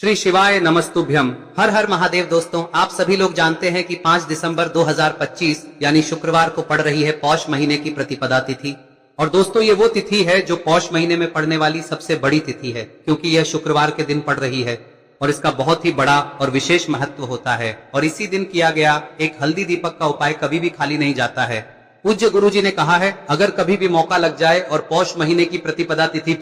श्री शिवाय नमस्तुभ्यम। हर हर महादेव। दोस्तों, आप सभी लोग जानते हैं कि 5 दिसंबर 2025 यानी शुक्रवार को पड़ रही है पौष महीने की प्रतिपदा तिथि। और दोस्तों, ये वो तिथि है जो पौष महीने में पड़ने वाली सबसे बड़ी तिथि है, क्योंकि यह शुक्रवार के दिन पड़ रही है और इसका बहुत ही बड़ा और विशेष महत्व होता है। और इसी दिन किया गया एक हल्दी दीपक का उपाय कभी भी खाली नहीं जाता है। पूज्य गुरु जी ने कहा है, अगर कभी भी मौका लग जाए और पौष महीने की प्रतिपदा तिथि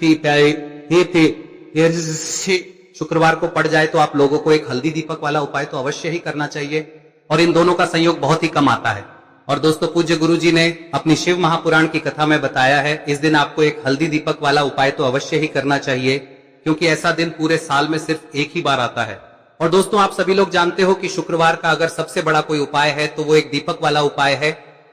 शुक्रवार को पड़ जाए तो आप लोगों को एक हल्दी दीपक वाला उपाय तो अवश्य ही करना चाहिए। और इन दोनों का संयोग बहुत ही कम आता है। और दोस्तों, पूज्य गुरु जी ने अपनी शिव महापुराण की कथा में बताया है, इस दिन आपको एक हल्दी दीपक वाला उपाय तो अवश्य ही करना चाहिए, क्योंकि ऐसा दिन पूरे साल में सिर्फ एक ही बार आता है। और दोस्तों, आप सभी लोग जानते हो कि शुक्रवार का अगर सबसे बड़ा कोई उपाय है तो वो एक दीपक वाला उपाय है।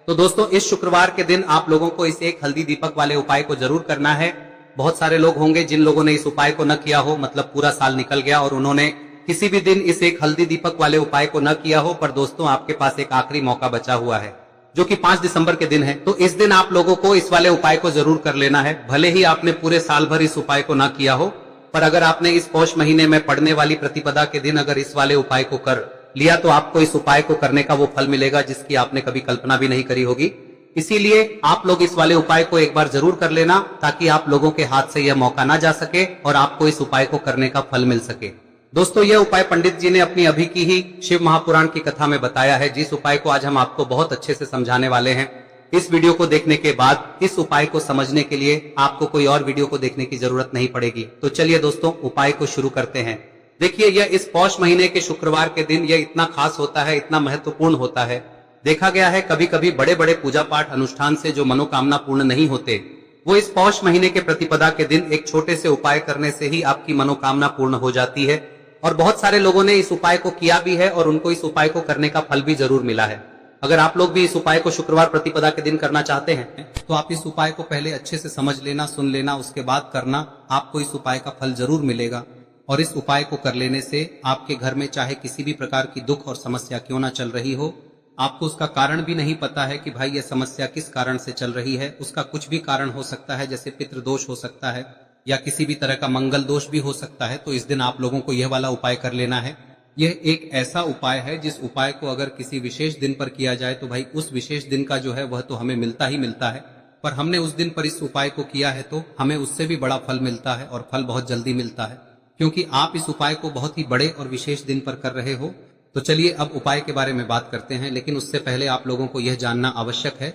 तो दोस्तों, इस शुक्रवार के दिन आप लोगों को इस एक हल्दी दीपक वाले उपाय को जरूर करना है। बहुत सारे लोग होंगे जिन लोगों ने इस उपाय को न किया हो, मतलब पूरा साल निकल गया और उन्होंने किसी भी दिन इस एक हल्दी दीपक वाले उपाय को न किया हो। पर दोस्तों, आपके पास एक आखिरी मौका बचा हुआ है, जो कि 5 दिसंबर के दिन है। तो इस दिन आप लोगों को इस वाले उपाय को जरूर कर लेना है। भले ही आपने पूरे साल भर इस उपाय को न किया हो, पर अगर आपने इस पौष महीने में पड़ने वाली प्रतिपदा के दिन अगर इस वाले उपाय को कर लिया तो आपको इस उपाय को करने का वो फल मिलेगा जिसकी आपने कभी कल्पना भी नहीं करी होगी। इसीलिए आप लोग इस वाले उपाय को एक बार जरूर कर लेना, ताकि आप लोगों के हाथ से यह मौका ना जा सके और आपको इस उपाय को करने का फल मिल सके। दोस्तों, यह उपाय पंडित जी ने अपनी अभी की ही शिव महापुराण की कथा में बताया है, जिस उपाय को आज हम आपको बहुत अच्छे से समझाने वाले हैं। इस वीडियो को देखने के बाद इस उपाय को समझने के लिए आपको कोई और वीडियो को देखने की जरूरत नहीं पड़ेगी। तो चलिए दोस्तों, उपाय को शुरू करते हैं। देखिए, यह इस पौष महीने के शुक्रवार के दिन यह इतना खास होता है, इतना महत्वपूर्ण होता है। देखा गया है कभी कभी बड़े बड़े पूजा पाठ अनुष्ठान से जो मनोकामना पूर्ण नहीं होते, वो इस पौष महीने के प्रतिपदा के दिन एक छोटे से उपाय करने से ही आपकी मनोकामना पूर्ण हो जाती है। और बहुत सारे लोगों ने इस उपाय को किया भी है और उनको इस उपाय को करने का फल भी जरूर मिला है। अगर आप लोग भी इस उपाय को शुक्रवार प्रतिपदा के दिन करना चाहते हैं तो आप इस उपाय को पहले अच्छे से समझ लेना, सुन लेना, उसके बाद करना। आपको इस उपाय का फल जरूर मिलेगा। और इस उपाय को कर लेने से आपके घर में चाहे किसी भी प्रकार की दुख और समस्या क्यों ना चल रही हो, आपको उसका कारण भी नहीं पता है कि भाई ये समस्या किस कारण से चल रही है, उसका कुछ भी कारण हो सकता है, जैसे पितृदोष हो सकता है या किसी भी तरह का मंगल दोष भी हो सकता है। तो इस दिन आप लोगों को यह वाला उपाय कर लेना है। यह एक ऐसा उपाय है जिस उपाय को अगर किसी विशेष दिन पर किया जाए तो भाई उस विशेष दिन का जो है वह तो हमें मिलता ही मिलता है। पर हमने उस दिन पर इस उपाय को किया है तो हमें उससे भी बड़ा फल मिलता है, और फल बहुत जल्दी मिलता है, क्योंकि आप इस उपाय को बहुत ही बड़े और विशेष दिन पर कर रहे हो। तो चलिए अब उपाय के बारे में बात करते हैं, लेकिन उससे पहले आप लोगों को यह जानना आवश्यक है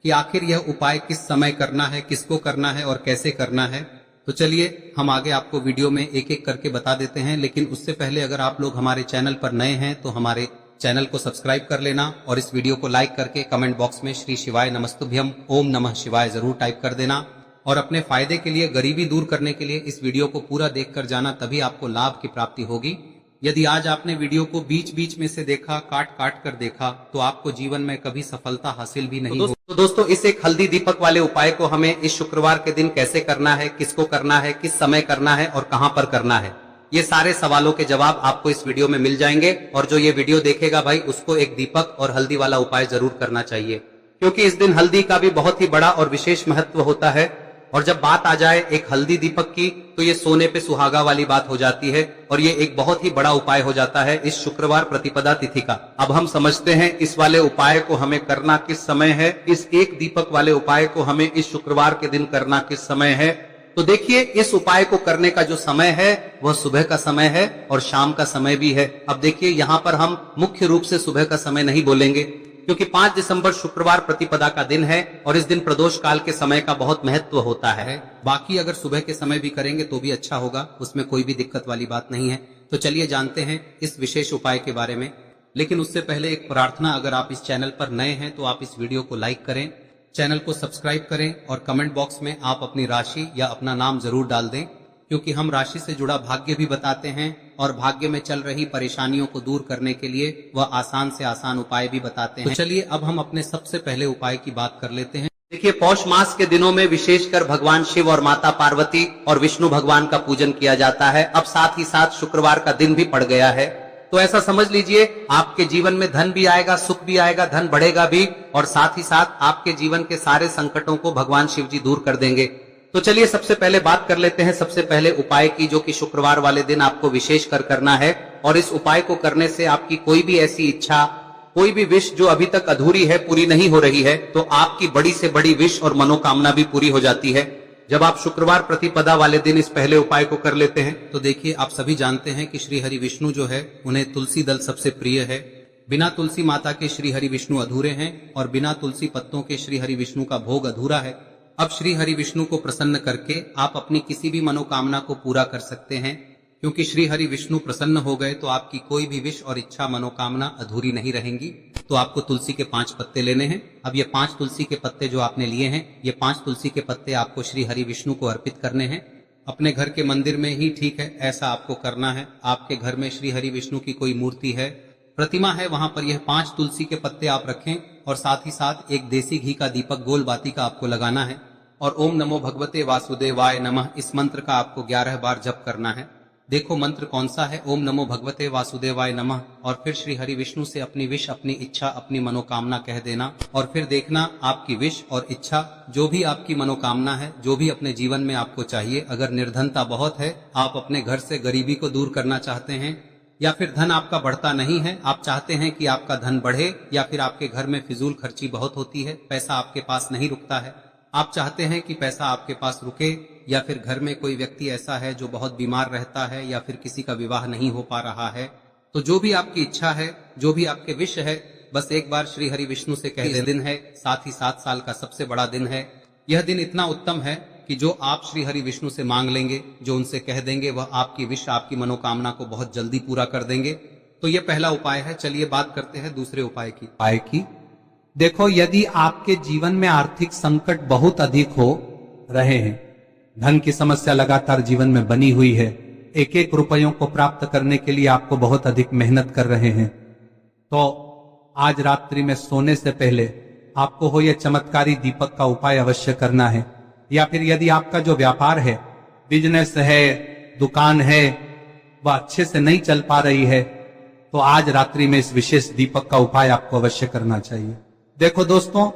कि आखिर यह उपाय किस समय करना है, किसको करना है और कैसे करना है। तो चलिए हम आगे आपको वीडियो में एक एक करके बता देते हैं। लेकिन उससे पहले अगर आप लोग हमारे चैनल पर नए हैं तो हमारे चैनल को सब्सक्राइब कर लेना और इस वीडियो को लाइक करके कमेंट बॉक्स में श्री शिवाय नमस्तुभ्यम ओम नमः शिवाय जरूर टाइप कर देना। और अपने फायदे के लिए, गरीबी दूर करने के लिए इस वीडियो को पूरा देख कर जाना, तभी आपको लाभ की प्राप्ति होगी। यदि आज आपने वीडियो को बीच बीच में से देखा, काट काट कर देखा, तो आपको जीवन में कभी सफलता हासिल भी नहीं होगी। तो दोस्तों, इस एक हल्दी दीपक वाले उपाय को हमें इस शुक्रवार के दिन कैसे करना है, किसको करना है, किस समय करना है और कहां पर करना है, ये सारे सवालों के जवाब आपको इस वीडियो में मिल जाएंगे। और जो ये वीडियो देखेगा भाई, उसको एक दीपक और हल्दी वाला उपाय जरूर करना चाहिए, क्योंकि इस दिन हल्दी का भी बहुत ही बड़ा और विशेष महत्व होता है। और जब बात आ जाए एक हल्दी दीपक की, तो ये सोने पे सुहागा वाली बात हो जाती है और ये एक बहुत ही बड़ा उपाय हो जाता है इस शुक्रवार प्रतिपदा तिथि का। अब हम समझते हैं इस वाले उपाय को हमें करना किस समय है, इस एक दीपक वाले उपाय को हमें इस शुक्रवार के दिन करना किस समय है। तो देखिए, इस उपाय को करने का जो समय है वह सुबह का समय है और शाम का समय भी है। अब देखिए, यहाँ पर हम मुख्य रूप से सुबह का समय नहीं बोलेंगे, क्योंकि 5 दिसंबर शुक्रवार प्रतिपदा का दिन है और इस दिन प्रदोष काल के समय का बहुत महत्व होता है। बाकी अगर सुबह के समय भी करेंगे तो भी अच्छा होगा, उसमें कोई भी दिक्कत वाली बात नहीं है। तो चलिए जानते हैं इस विशेष उपाय के बारे में। लेकिन उससे पहले एक प्रार्थना, अगर आप इस चैनल पर नए हैं तो आप इस वीडियो को लाइक करें, चैनल को सब्सक्राइब करें और कमेंट बॉक्स में आप अपनी राशि या अपना नाम जरूर डाल दें, क्योंकि हम राशि से जुड़ा भाग्य भी बताते हैं और भाग्य में चल रही परेशानियों को दूर करने के लिए वह आसान से आसान उपाय भी बताते हैं। तो चलिए अब हम अपने सबसे पहले उपाय की बात कर लेते हैं। देखिए, पौष मास के दिनों में विशेषकर भगवान शिव और माता पार्वती और विष्णु भगवान का पूजन किया जाता है। अब साथ ही साथ शुक्रवार का दिन भी पड़ गया है, तो ऐसा समझ लीजिए आपके जीवन में धन भी आएगा, सुख भी आएगा, धन बढ़ेगा भी, और साथ ही साथ आपके जीवन के सारे संकटों को भगवान शिव जी दूर कर देंगे। तो चलिए सबसे पहले बात कर लेते हैं सबसे पहले उपाय की, जो कि शुक्रवार वाले दिन आपको विशेष कर करना है। और इस उपाय को करने से आपकी कोई भी ऐसी इच्छा, कोई भी विश जो अभी तक अधूरी है, पूरी नहीं हो रही है, तो आपकी बड़ी से बड़ी विश और मनोकामना भी पूरी हो जाती है जब आप शुक्रवार प्रतिपदा वाले दिन इस पहले उपाय को कर लेते हैं। तो देखिए, आप सभी जानते हैं कि श्री हरि विष्णु जो है उन्हें तुलसी दल सबसे प्रिय है। बिना तुलसी माता के श्री हरि विष्णु अधूरे हैं और बिना तुलसी पत्तों के श्री हरि विष्णु का भोग अधूरा है। अब श्री हरि विष्णु को प्रसन्न करके आप अपनी किसी भी मनोकामना को पूरा कर सकते हैं, क्योंकि श्री हरि विष्णु प्रसन्न हो गए तो आपकी कोई भी विश और इच्छा मनोकामना अधूरी नहीं रहेंगी। तो आपको तुलसी के 5 पत्ते लेने हैं। अब ये 5 तुलसी के पत्ते जो आपने लिए हैं, ये 5 तुलसी के पत्ते आपको श्री हरि विष्णु को अर्पित करने हैं। अपने घर के मंदिर में ही ठीक है, ऐसा आपको करना है। आपके घर में श्री हरि विष्णु की कोई मूर्ति है, प्रतिमा है, वहां पर यह 5 तुलसी के पत्ते आप रखें और साथ ही साथ एक देसी घी का दीपक गोल बाती का आपको लगाना है। और ओम नमो भगवते वासुदेवाय नमः इस मंत्र का आपको 11 बार जप करना है। देखो मंत्र कौन सा है, ओम नमो भगवते वासुदेवाय नमः, और फिर श्री हरि विष्णु से अपनी विश, अपनी इच्छा, अपनी मनोकामना कह देना। और फिर देखना आपकी विश और इच्छा, जो भी आपकी मनोकामना है, जो भी अपने जीवन में आपको चाहिए। अगर निर्धनता बहुत है, आप अपने घर से गरीबी को दूर करना चाहते हैं, या फिर धन आपका बढ़ता नहीं है, आप चाहते हैं कि आपका धन बढ़े, या फिर आपके घर में फिजूल खर्ची बहुत होती है, पैसा आपके पास नहीं रुकता है, आप चाहते हैं कि पैसा आपके पास रुके, या फिर घर में कोई व्यक्ति ऐसा है जो बहुत बीमार रहता है, या फिर किसी का विवाह नहीं हो पा रहा है, तो जो भी आपकी इच्छा है, जो भी आपके विश है, बस एक बार श्री हरि विष्णु से कह दें। दिन है, साथ ही 7 साल का सबसे बड़ा दिन है। यह दिन इतना उत्तम है कि जो आप श्री हरि विष्णु से मांग लेंगे, जो उनसे कह देंगे, वह आपकी विश, आपकी मनोकामना को बहुत जल्दी पूरा कर देंगे। तो यह पहला उपाय है। चलिए बात करते हैं दूसरे उपाय की। देखो, यदि आपके जीवन में आर्थिक संकट बहुत अधिक हो रहे हैं, धन की समस्या लगातार जीवन में बनी हुई है, एक एक रुपयों को प्राप्त करने के लिए आपको बहुत अधिक मेहनत कर रहे हैं, तो आज रात्रि में सोने से पहले आपको हो यह चमत्कारी दीपक का उपाय अवश्य करना है। या फिर यदि आपका जो व्यापार है, बिजनेस है, दुकान है, वह अच्छे से नहीं चल पा रही है, तो आज रात्रि में इस विशेष दीपक का उपाय आपको अवश्य करना चाहिए। देखो दोस्तों,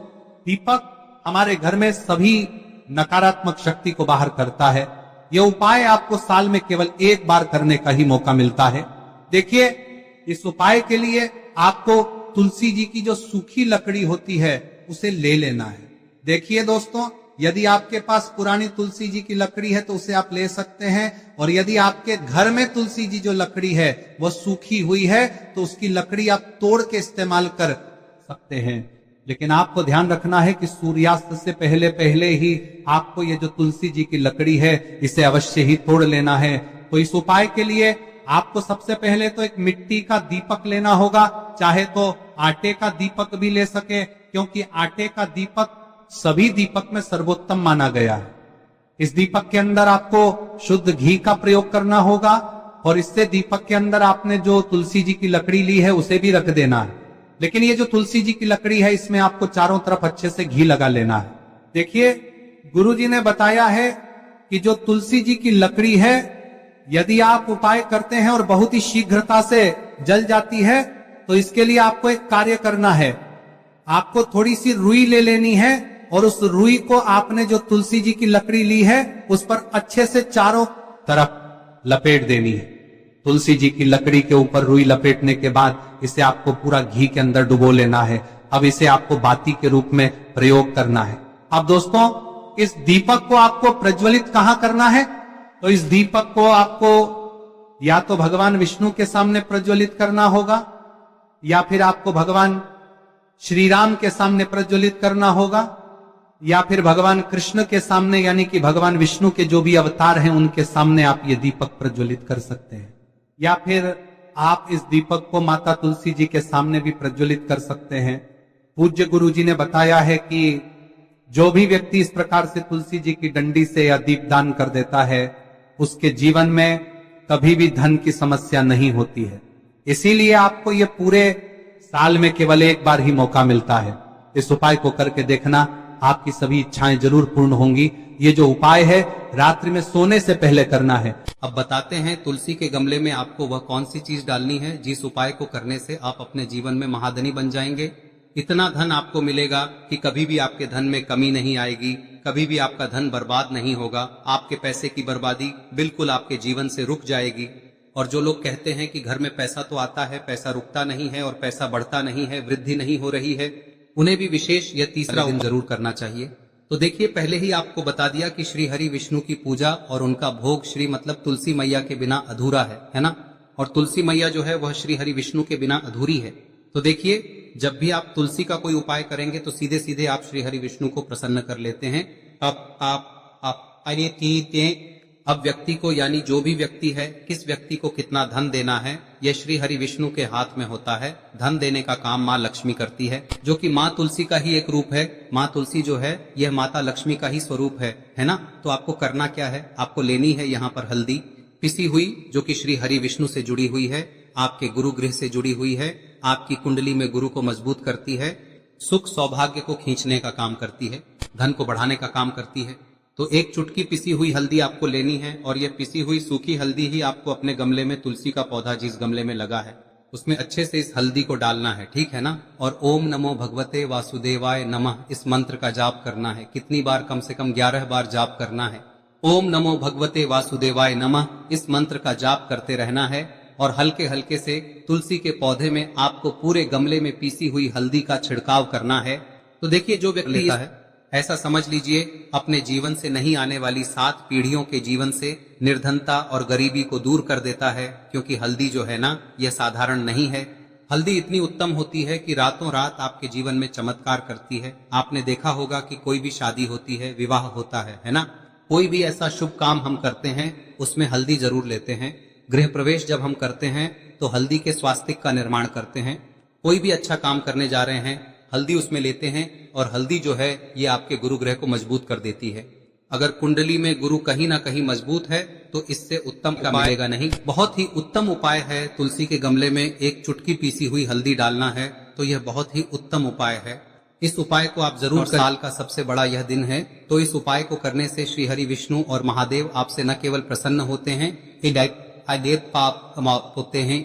दीपक हमारे घर में सभी नकारात्मक शक्ति को बाहर करता है। यह उपाय आपको साल में केवल 1 बार करने का ही मौका मिलता है। देखिए, इस उपाय के लिए आपको तुलसी जी की जो सूखी लकड़ी होती है उसे ले लेना है। देखिए दोस्तों, यदि आपके पास पुरानी तुलसी जी की लकड़ी है तो उसे आप ले सकते हैं, और यदि आपके घर में तुलसी जी जो लकड़ी है वह सूखी हुई है तो उसकी लकड़ी आप तोड़ के इस्तेमाल कर सकते हैं। लेकिन आपको ध्यान रखना है कि सूर्यास्त से पहले पहले ही आपको ये जो तुलसी जी की लकड़ी है इसे अवश्य ही तोड़ लेना है। तो इस उपाय के लिए आपको सबसे पहले तो एक मिट्टी का दीपक लेना होगा, चाहे तो आटे का दीपक भी ले सके, क्योंकि आटे का दीपक सभी दीपक में सर्वोत्तम माना गया है। इस दीपक के अंदर आपको शुद्ध घी का प्रयोग करना होगा, और इससे दीपक के अंदर आपने जो तुलसी जी की लकड़ी ली है उसे भी रख देना है। लेकिन ये जो तुलसी जी की लकड़ी है, इसमें आपको चारों तरफ अच्छे से घी लगा लेना है। देखिए, गुरुजी ने बताया है कि जो तुलसी जी की लकड़ी है, यदि आप उपाय करते हैं और बहुत ही शीघ्रता से जल जाती है, तो इसके लिए आपको एक कार्य करना है। आपको थोड़ी सी रुई ले लेनी है, और उस रुई को आपने जो तुलसी जी की लकड़ी ली है उस पर अच्छे से चारों तरफ लपेट देनी है। तुलसी जी की लकड़ी के ऊपर रुई लपेटने के बाद इसे आपको पूरा घी के अंदर डुबो लेना है। अब इसे आपको बाती के रूप में प्रयोग करना है। अब दोस्तों, इस दीपक को आपको प्रज्वलित कहां करना है? तो इस दीपक को आपको या तो भगवान विष्णु के सामने प्रज्वलित करना होगा, या फिर आपको भगवान श्री राम के सामने प्रज्वलित करना होगा, या फिर भगवान कृष्ण के सामने, यानी कि भगवान विष्णु के जो भी अवतार हैं उनके सामने आप ये दीपक प्रज्वलित कर सकते हैं। या फिर आप इस दीपक को माता तुलसी जी के सामने भी प्रज्वलित कर सकते हैं। पूज्य गुरु जी ने बताया है कि जो भी व्यक्ति इस प्रकार से तुलसी जी की डंडी से या दीपदान कर देता है, उसके जीवन में कभी भी धन की समस्या नहीं होती है। इसीलिए आपको ये पूरे साल में केवल 1 बार ही मौका मिलता है। इस उपाय को करके देखना, आपकी सभी इच्छाएं जरूर पूर्ण होंगी। ये जो उपाय है रात्रि में सोने से पहले करना है। अब बताते हैं तुलसी के गमले में आपको वह कौन सी चीज डालनी है जिस उपाय को करने से आप अपने जीवन में महाधनी बन जाएंगे। इतना धन आपको मिलेगा कि कभी भी आपके धन में कमी नहीं आएगी, कभी भी आपका धन बर्बाद नहीं होगा। आपके पैसे की बर्बादी बिल्कुल आपके जीवन से रुक जाएगी। और जो लोग कहते हैं कि घर में पैसा तो आता है, पैसा रुकता नहीं है और पैसा बढ़ता नहीं है, वृद्धि नहीं हो रही है, उन्हें भी विशेष यह तीसरा दिन जरूर करना चाहिए। तो देखिए, पहले ही आपको बता दिया कि श्री हरि विष्णु की पूजा और उनका भोग श्री मतलब तुलसी मैया के बिना अधूरा है ना। और तुलसी मैया जो है वह श्री हरि विष्णु के बिना अधूरी है। तो देखिए, जब भी आप तुलसी का कोई उपाय करेंगे तो सीधे सीधे आप श्री हरि विष्णु को प्रसन्न कर लेते हैं। अब व्यक्ति को, यानी जो भी व्यक्ति है, किस व्यक्ति को कितना धन देना है, यह श्री हरि विष्णु के हाथ में होता है। धन देने का काम माँ लक्ष्मी करती है, जो कि माँ तुलसी का ही एक रूप है। माँ तुलसी जो है यह माता लक्ष्मी का ही स्वरूप है ना। तो आपको करना क्या है, आपको लेनी है यहाँ पर हल्दी पिसी हुई, जो कि श्री हरि विष्णु से जुड़ी हुई है, आपके गुरु गृह से जुड़ी हुई है, आपकी कुंडली में गुरु को मजबूत करती है, सुख सौभाग्य को खींचने का काम करती है, धन को बढ़ाने का काम करती है। तो एक चुटकी पिसी हुई हल्दी आपको लेनी है और यह पिसी हुई सूखी हल्दी ही आपको अपने गमले में, तुलसी का पौधा जिस गमले में लगा है उसमें अच्छे से इस हल्दी को डालना है, ठीक है ना। और ओम नमो भगवते वासुदेवाय नमः इस मंत्र का जाप करना है। कितनी बार? कम से कम 11 बार जाप करना है। ओम नमो भगवते वासुदेवाय नमः इस मंत्र का जाप करते रहना है और हल्के हल्के से तुलसी के पौधे में आपको पूरे गमले में पीसी हुई हल्दी का छिड़काव करना है। तो देखिए, जो व्यक्ति लेता है, ऐसा समझ लीजिए अपने जीवन से नहीं आने वाली 7 पीढ़ियों के जीवन से निर्धनता और गरीबी को दूर कर देता है। क्योंकि हल्दी जो है ना, यह साधारण नहीं है। हल्दी इतनी उत्तम होती है कि रातों रात आपके जीवन में चमत्कार करती है। आपने देखा होगा कि कोई भी शादी होती है, विवाह होता है ना, कोई भी ऐसा शुभ काम हम करते हैं उसमें हल्दी जरूर लेते हैं। गृह प्रवेश जब हम करते हैं तो हल्दी के स्वास्तिक का निर्माण करते हैं। कोई भी अच्छा काम करने जा रहे हैं, हल्दी उसमें लेते हैं और हल्दी जो है ये आपके गुरु ग्रह को मजबूत कर देती है। अगर कुंडली में गुरु कहीं ना कहीं मजबूत है तो इससे उत्तम का मिलेगा नहीं। बहुत ही उत्तम उपाय है, तुलसी के गमले में एक चुटकी पीसी हुई हल्दी डालना है, तो यह बहुत ही उत्तम उपाय है। इस उपाय को आप जरूर, साल का सबसे बड़ा यह दिन है, तो इस उपाय को करने से श्री हरि विष्णु और महादेव आपसे न केवल प्रसन्न होते हैं, पाप होते हैं,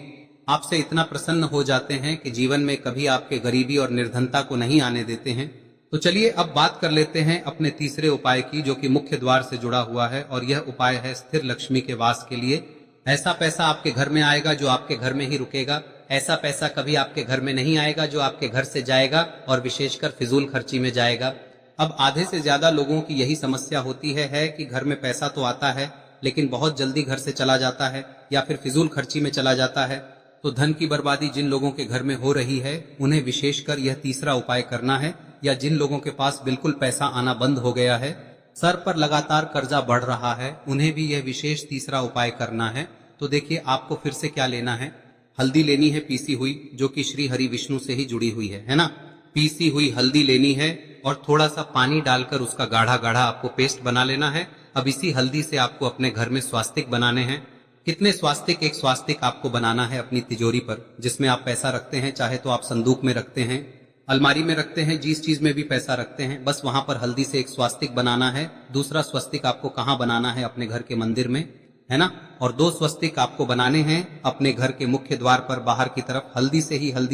आपसे इतना प्रसन्न हो जाते हैं कि जीवन में कभी आपके गरीबी और निर्धनता को नहीं आने देते हैं। तो चलिए अब बात कर लेते हैं अपने तीसरे उपाय की, जो कि मुख्य द्वार से जुड़ा हुआ है। और यह उपाय है स्थिर लक्ष्मी के वास के लिए। ऐसा पैसा आपके घर में आएगा जो आपके घर में ही रुकेगा। ऐसा पैसा कभी आपके घर में नहीं आएगा जो आपके घर से जाएगा और विशेषकर फिजूल खर्ची में जाएगा। अब आधे से ज्यादा लोगों की यही समस्या होती है कि घर में पैसा तो आता है लेकिन बहुत जल्दी घर से चला जाता है या फिर फिजूल खर्ची में चला जाता है। तो धन की बर्बादी जिन लोगों के घर में हो रही है उन्हें विशेषकर यह तीसरा उपाय करना है। या जिन लोगों के पास बिल्कुल पैसा आना बंद हो गया है, सर पर लगातार कर्जा बढ़ रहा है, उन्हें भी यह विशेष तीसरा उपाय करना है। तो देखिए, आपको फिर से क्या लेना है, हल्दी लेनी है पीसी हुई, जो कि श्री हरि विष्णु से ही जुड़ी हुई है ना। पीसी हुई हल्दी लेनी है और थोड़ा सा पानी डालकर उसका गाढ़ा गाढ़ा आपको पेस्ट बना लेना है। अब इसी हल्दी से आपको अपने घर में स्वास्तिक बनाने हैं। कितने स्वास्तिक? एक स्वास्तिक आपको बनाना है अपनी तिजोरी पर, जिसमें आप पैसा रखते हैं। चाहे तो आप संदूक में रखते हैं, अलमारी में रखते हैं, जिस चीज में भी पैसा रखते हैं, बस वहां पर हल्दी से एक स्वास्तिक बनाना है। दूसरा स्वस्तिक आपको कहाँ बनाना है? अपने घर के मंदिर में, है ना। और 2 स्वस्तिक आपको बनाने हैं अपने घर के मुख्य द्वार पर बाहर की तरफ। हल्दी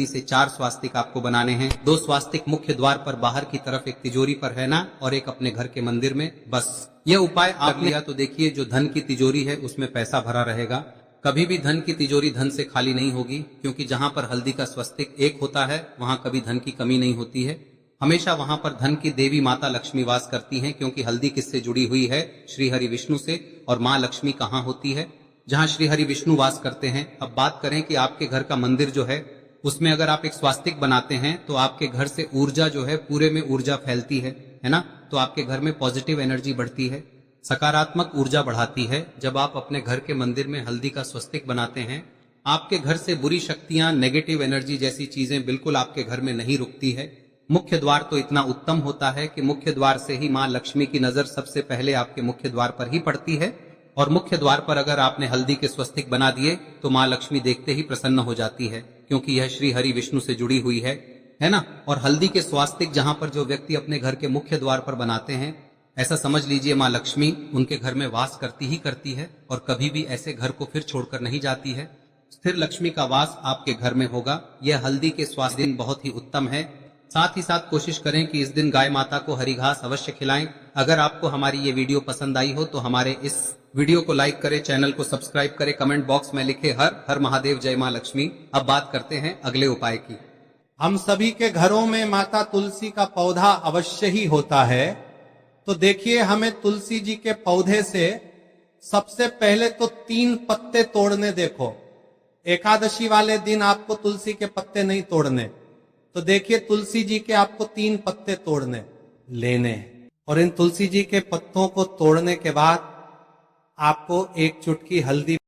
से 4 स्वास्तिक आपको बनाने हैं। 2 स्वास्तिक मुख्य द्वार पर बाहर की तरफ, एक तिजोरी पर, है ना, और एक अपने घर के मंदिर में। बस यह उपाय आप लिया तो देखिए, जो धन की तिजोरी है उसमें पैसा भरा रहेगा। कभी भी धन की तिजोरी धन से खाली नहीं होगी, क्योंकि जहां पर हल्दी का स्वस्तिक एक होता है वहां कभी धन की कमी नहीं होती है। हमेशा वहां पर धन की देवी माता लक्ष्मी वास करती हैं, क्योंकि हल्दी किससे जुड़ी हुई है? श्री हरि विष्णु से। और माँ लक्ष्मी कहाँ होती है? जहाँ श्री हरि विष्णु वास करते हैं। अब बात करें कि आपके घर का मंदिर जो है उसमें अगर आप एक स्वास्तिक बनाते हैं तो आपके घर से ऊर्जा जो है, पूरे में ऊर्जा फैलती है ना। तो आपके घर में पॉजिटिव एनर्जी बढ़ती है, सकारात्मक ऊर्जा बढ़ाती है। जब आप अपने घर के मंदिर में हल्दी का स्वस्तिक बनाते हैं, आपके घर से बुरी शक्तियां, नेगेटिव एनर्जी जैसी चीजें बिल्कुल आपके घर में नहीं रुकती है। मुख्य द्वार तो इतना उत्तम होता है कि मुख्य द्वार से ही माँ लक्ष्मी की नजर सबसे पहले आपके मुख्य द्वार पर ही पड़ती है। और मुख्य द्वार पर अगर आपने हल्दी के स्वस्तिक बना दिए तो माँ लक्ष्मी देखते ही प्रसन्न हो जाती है, क्योंकि यह श्री हरि विष्णु से जुड़ी हुई है ना। और हल्दी के स्वास्तिक जहां पर जो व्यक्ति अपने घर के मुख्य द्वार पर बनाते हैं, ऐसा समझ लीजिए माँ लक्ष्मी उनके घर में वास करती ही करती है और कभी भी ऐसे घर को फिर छोड़कर नहीं जाती है। स्थिर लक्ष्मी का वास आपके घर में होगा। यह हल्दी के स्वास्तिक बहुत ही उत्तम है। साथ ही साथ कोशिश करें कि इस दिन गाय माता को हरी घास अवश्य खिलाएं। अगर आपको हमारी ये वीडियो पसंद आई हो तो हमारे इस वीडियो को लाइक करें, चैनल को सब्सक्राइब करें, कमेंट बॉक्स में लिखे हर हर महादेव, जय मां लक्ष्मी। अब बात करते हैं अगले उपाय की। हम सभी के घरों में माता तुलसी का पौधा अवश्य ही होता है। तो देखिए, हमें तुलसी जी के पौधे से सबसे पहले तो 3 पत्ते तोड़ने। देखो, एकादशी वाले दिन आपको तुलसी के पत्ते नहीं तोड़ने। तो देखिए, तुलसी जी के आपको 3 पत्ते तोड़ने लेने, और इन तुलसी जी के पत्तों को तोड़ने के बाद आपको एक चुटकी हल्दी